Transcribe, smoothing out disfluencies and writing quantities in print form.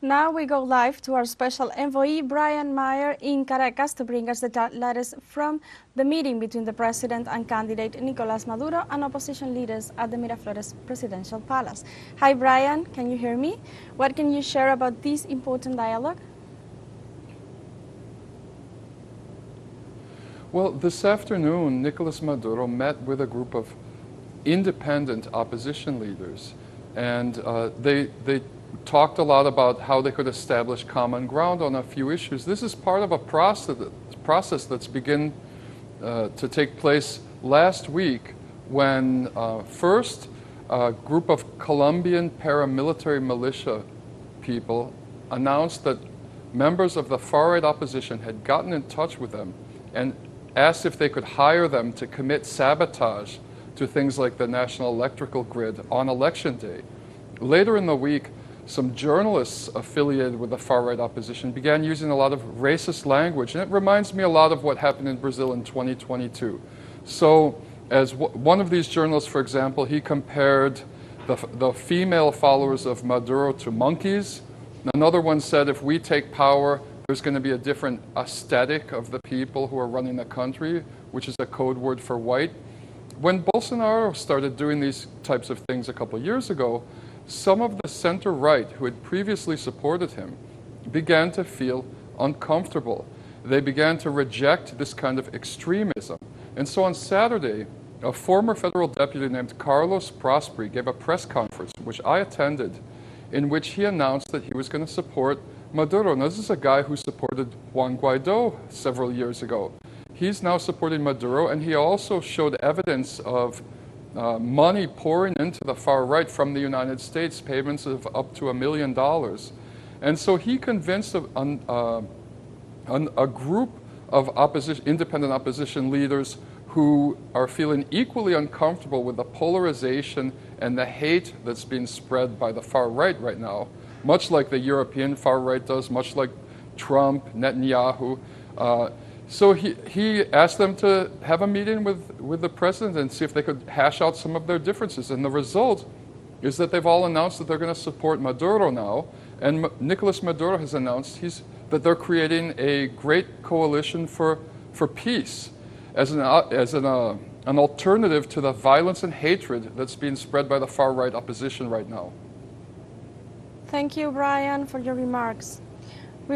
Now we go live to our special envoy, Brian Mier, in Caracas to bring us the latest from the meeting between the president and candidate Nicolas Maduro and opposition leaders at the Miraflores Presidential Palace. Hi, Brian. Can you hear me? What can you share about this important dialogue? Well, this afternoon, Nicolas Maduro met with a group of independent opposition leaders, and they talked a lot about how they could establish common ground on a few issues. This is part of a process that's begun to take place last week when first a group of Colombian paramilitary militia people announced that members of the far-right opposition had gotten in touch with them and asked if they could hire them to commit sabotage to things like the national electrical grid on election day. Later in the week, some journalists affiliated with the far-right opposition began using a lot of racist language, and it reminds me a lot of what happened in Brazil in 2022. So, as one of these journalists, for example, he compared the female followers of Maduro to monkeys. Another one said, if we take power, there's going to be a different aesthetic of the people who are running the country, which is a code word for white. When Bolsonaro started doing these types of things a couple of years ago, some of the center-right who had previously supported him began to feel uncomfortable. They began to reject this kind of extremism. And so on Saturday, a former federal deputy named Carlos Prosperi gave a press conference, which I attended, in which he announced that he was going to support Maduro. Now, this is a guy who supported Juan Guaido several years ago. He's now supporting Maduro, and he also showed evidence of money pouring into the far right from the United States, payments of up to $1 million. And so he convinced a group of independent opposition leaders who are feeling equally uncomfortable with the polarization and the hate that's being spread by the far right now, much like the European far right does, much like Trump, Netanyahu. So he asked them to have a meeting with the president and see if they could hash out some of their differences. And the result is that they've all announced that they're going to support Maduro now. And Nicolas Maduro has announced that they're creating a great coalition for peace as an alternative to the violence and hatred that's being spread by the far-right opposition right now. Thank you, Brian, for your remarks.